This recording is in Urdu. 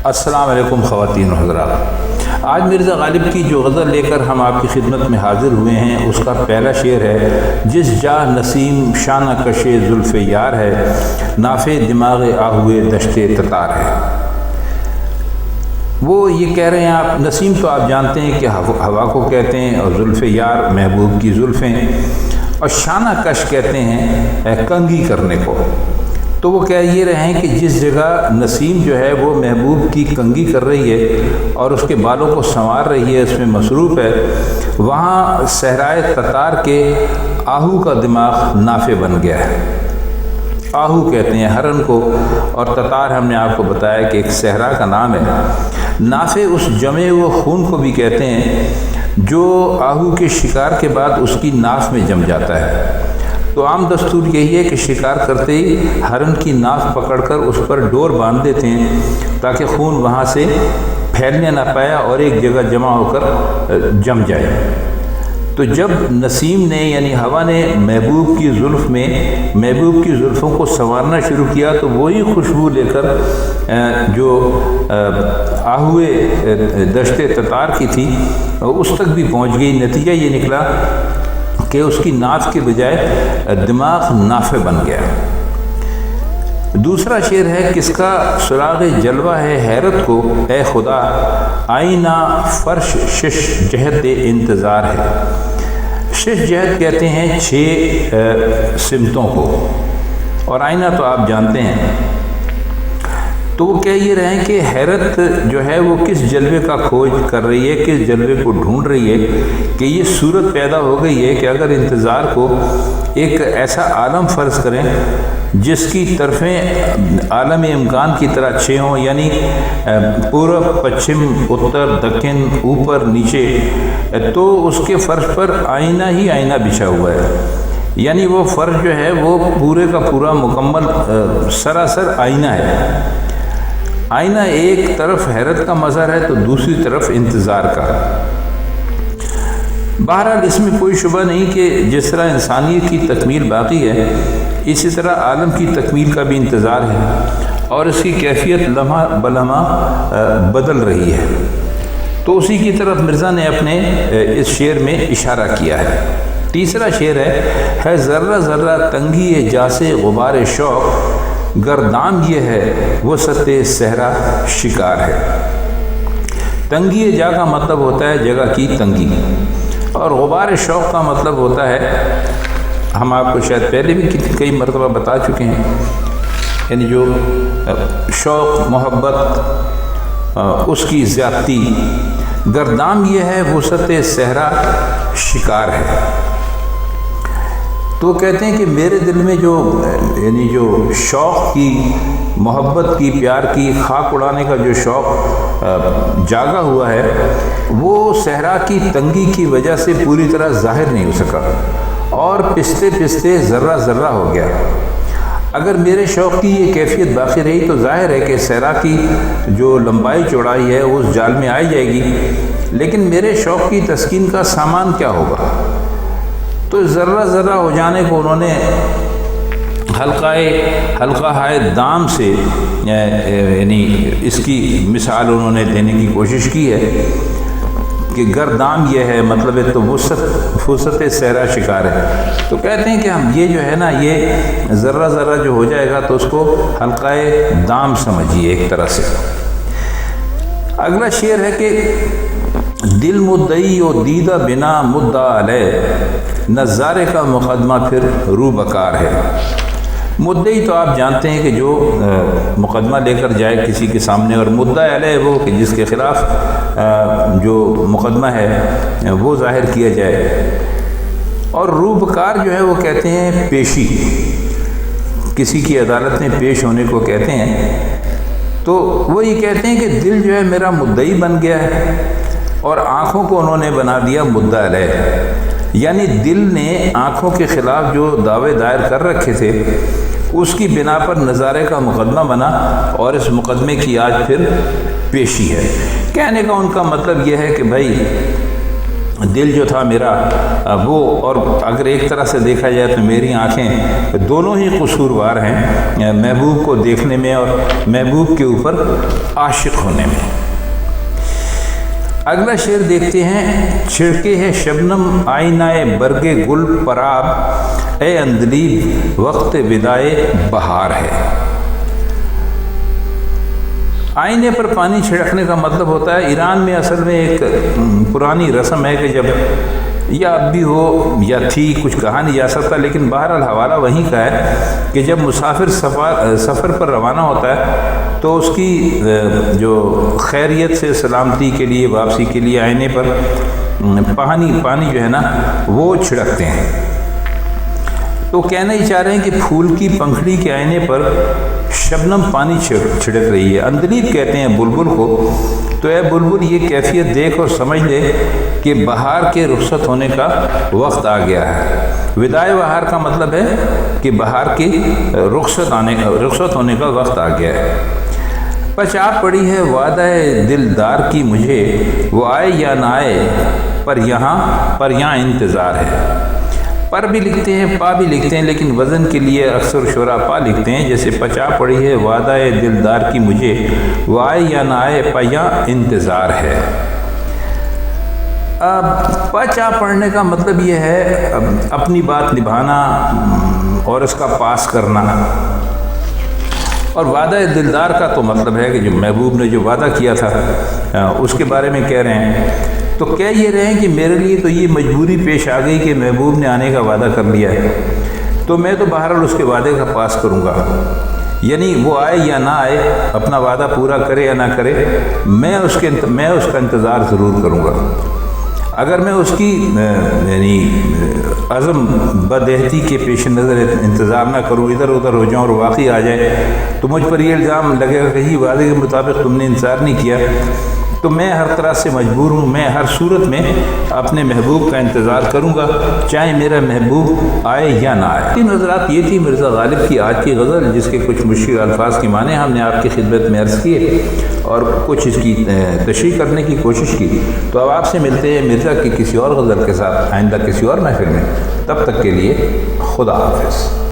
السلام علیکم خواتین و حضرات، آج مرزا غالب کی جو غزل لے کر ہم آپ کی خدمت میں حاضر ہوئے ہیں اس کا پہلا شعر ہے، جس جا نسیم شانہ کشے زلف یار ہے، نافع دماغ آہوئے دشت تتار ہے۔ وہ یہ کہہ رہے ہیں، آپ نسیم تو آپ جانتے ہیں کہ ہوا کو کہتے ہیں، اور زلف یار محبوب کی زلفیں، اور شانہ کش کہتے ہیں کنگھی کرنے کو۔ تو وہ کہہ یہ رہے ہیں کہ جس جگہ نسیم جو ہے وہ محبوب کی کنگھی کر رہی ہے اور اس کے بالوں کو سنوار رہی ہے، اس میں مصروف ہے، وہاں صحرائے تتار کے آہو کا دماغ نافع بن گیا ہے۔ آہو کہتے ہیں ہرن کو، اور تتار ہم نے آپ کو بتایا کہ ایک صحرا کا نام ہے۔ نافع اس جمے و خون کو بھی کہتے ہیں جو آہو کے شکار کے بعد اس کی ناف میں جم جاتا ہے۔ تو عام دستور یہی ہے کہ شکار کرتے ہی ہرن کی ناف پکڑ کر اس پر ڈور باندھ دیتے ہیں تاکہ خون وہاں سے پھیلنے نہ پائے اور ایک جگہ جمع ہو کر جم جائے۔ تو جب نسیم نے یعنی ہوا نے محبوب کی زلفوں کو سنوارنا شروع کیا تو وہی خوشبو لے کر جو آہوئے دشت تتار کی تھی اس تک بھی پہنچ گئی۔ نتیجہ یہ نکلا کہ اس کی ناف کے بجائے دماغ نافع بن گیا۔ دوسرا شعر ہے، کس کا سراغ جلوہ ہے حیرت کو، اے خدا آئینہ فرش شش جہت انتظار ہے۔ شش جہت کہتے ہیں 6 سمتوں کو، اور آئینہ تو آپ جانتے ہیں۔ تو وہ کہہ یہ رہے ہیں کہ حیرت جو ہے وہ کس جلوے کا کھوج کر رہی ہے، کس جلوے کو ڈھونڈ رہی ہے کہ یہ صورت پیدا ہو گئی ہے کہ اگر انتظار کو ایک ایسا عالم فرض کریں جس کی طرفیں عالم امکان کی طرح 6 ہوں، یعنی پورب، پچھم، اتر، دکن، اوپر، نیچے، تو اس کے فرش پر آئینہ ہی آئینہ بچھا ہوا ہے، یعنی وہ فرش جو ہے وہ پورے کا پورا مکمل سراسر آئینہ ہے۔ آئینہ ایک طرف حیرت کا مظہر ہے تو دوسری طرف انتظار کا۔ بہرحال اس میں کوئی شبہ نہیں کہ جس طرح انسانیت کی تکمیل باقی ہے، اسی طرح عالم کی تکمیل کا بھی انتظار ہے، اور اس کی کیفیت لمحہ بلمحہ بدل رہی ہے۔ تو اسی کی طرف مرزا نے اپنے اس شعر میں اشارہ کیا ہے۔ تیسرا شعر ہے ذرہ ذرہ تنگی جاسے غبار شوق، گردام یہ ہے وسط صحرا شکار ہے۔ تنگی جا کا مطلب ہوتا ہے جگہ کی تنگی، اور غبار شوق کا مطلب ہوتا ہے، ہم آپ کو شاید پہلے بھی کئی مرتبہ بتا چکے ہیں، یعنی جو شوق، محبت، اس کی زیادتی۔ گردام یہ ہے وسط صحرا شکار ہے۔ تو کہتے ہیں کہ میرے دل میں جو شوق کی، محبت کی، پیار کی، خاک اڑانے کا جو شوق جاگا ہوا ہے وہ صحرا کی تنگی کی وجہ سے پوری طرح ظاہر نہیں ہو سکا، اور پستے پستے ذرہ ذرہ ہو گیا۔ اگر میرے شوق کی یہ کیفیت باقی رہی تو ظاہر ہے کہ صحرا کی جو لمبائی چوڑائی ہے وہ اس جال میں آئی جائے گی، لیکن میرے شوق کی تسکین کا سامان کیا ہوگا؟ تو ذرہ ذرہ ہو جانے کو انہوں نے حلقہ ہائے دام سے یعنی اس کی مثال انہوں نے دینے کی کوشش کی ہے کہ گردام یہ ہے، مطلب ہے تو وسط صحرا شکار ہے۔ تو کہتے ہیں کہ ہم یہ جو ہے نا، یہ ذرہ ذرہ جو ہو جائے گا تو اس کو حلقہ دام سمجھیے ایک طرح سے۔ اگلا شعر ہے کہ دل مدعی و دیدہ بنا مدعا علیہ، نظارے کا مقدمہ پھر رو بکار ہے۔ مدعی تو آپ جانتے ہیں کہ جو مقدمہ لے کر جائے کسی کے سامنے، اور مدعا علیہ وہ کہ جس کے خلاف جو مقدمہ ہے وہ ظاہر کیا جائے، اور رو بکار جو ہے وہ کہتے ہیں پیشی، کسی کی عدالت میں پیش ہونے کو کہتے ہیں۔ تو وہ یہ کہتے ہیں کہ دل جو ہے میرا مدعی بن گیا ہے، اور آنکھوں کو انہوں نے بنا دیا مدعا علیہ، یعنی دل نے آنکھوں کے خلاف جو دعوے دائر کر رکھے تھے اس کی بنا پر نظارے کا مقدمہ بنا، اور اس مقدمے کی آج پھر پیشی ہے۔ کہنے کا ان کا مطلب یہ ہے کہ بھائی دل جو تھا میرا وہ، اور اگر ایک طرح سے دیکھا جائے تو میری آنکھیں دونوں ہی قصوروار ہیں محبوب کو دیکھنے میں اور محبوب کے اوپر عاشق ہونے میں۔ اگلا شعر دیکھتے ہیں۔ چھڑکے ہے شبنم آئینہ برگ گل پراب، اے اندلیب وقت ودائے بہار ہے۔ آئینے پر پانی چھڑکنے کا مطلب ہوتا ہے، ایران میں اصل میں ایک پرانی رسم ہے کہ جب، یا اب بھی ہو یا تھی، کچھ کہا نہیں جا سکتا، لیکن بہرحال حوالہ وہیں کا ہے کہ جب مسافر سفر پر روانہ ہوتا ہے تو اس کی جو خیریت سے سلامتی کے لیے، واپسی کے لیے آئینے پر پانی جو ہے نا وہ چھڑکتے ہیں۔ تو کہنا ہی چاہ رہے ہیں کہ پھول کی پنکھڑی کے آئینے پر شبنم پانی چھڑک رہی ہے۔ اندلیب کہتے ہیں بلبل کو، تو اے بلبل یہ کیفیت دیکھ اور سمجھ لے کہ بہار کے رخصت ہونے کا وقت آ گیا ہے۔ ودائے بہار کا مطلب ہے کہ بہار کے رخصت ہونے کا وقت آ گیا ہے۔ پچاپ پڑی ہے وعدہ دلدار کی مجھے، وہ آئے یا نہ آئے پر یہاں انتظار ہے۔ پر بھی لکھتے ہیں، پا بھی لکھتے ہیں، لیکن وزن کے لیے اکثر شعراء پا لکھتے ہیں۔ جیسے پچا پڑی ہے وعدہ دلدار کی مجھے، وہ آئے یا نہ آئے پیا انتظار ہے۔ اب پچا پڑھنے کا مطلب یہ ہے اپنی بات نبھانا اور اس کا پاس کرنا، اور وعدہ دلدار کا تو مطلب ہے کہ جو محبوب نے جو وعدہ کیا تھا اس کے بارے میں کہہ رہے ہیں۔ تو کہہ یہ رہے ہیں کہ میرے لیے تو یہ مجبوری پیش آ گئی کہ محبوب نے آنے کا وعدہ کر لیا ہے، تو میں تو بہرحال اس کے وعدے کا پاس کروں گا، یعنی وہ آئے یا نہ آئے، اپنا وعدہ پورا کرے یا نہ کرے، میں اس کا انتظار ضرور کروں گا۔ اگر میں اس کی یعنی عزم بدہتی کے پیش نظر انتظار نہ کروں، ادھر ادھر ہو جاؤں اور واقعی آ جائے تو مجھ پر یہ الزام لگے گا کہ یہ وعدے کے مطابق تم نے انتظار نہیں کیا، تو میں ہر طرح سے مجبور ہوں، میں ہر صورت میں اپنے محبوب کا انتظار کروں گا، چاہے میرا محبوب آئے یا نہ آئے۔ تین حضرات، یہ تھی مرزا غالب کی آج کی غزل، جس کے کچھ مشکل الفاظ کے معنی ہم نے آپ کی خدمت میں عرض کیے اور کچھ اس کی تشریح کرنے کی کوشش کی۔ تو اب آپ سے ملتے ہیں مرزا کی کسی اور غزل کے ساتھ آئندہ کسی اور محفل میں، تب تک کے لیے خدا حافظ۔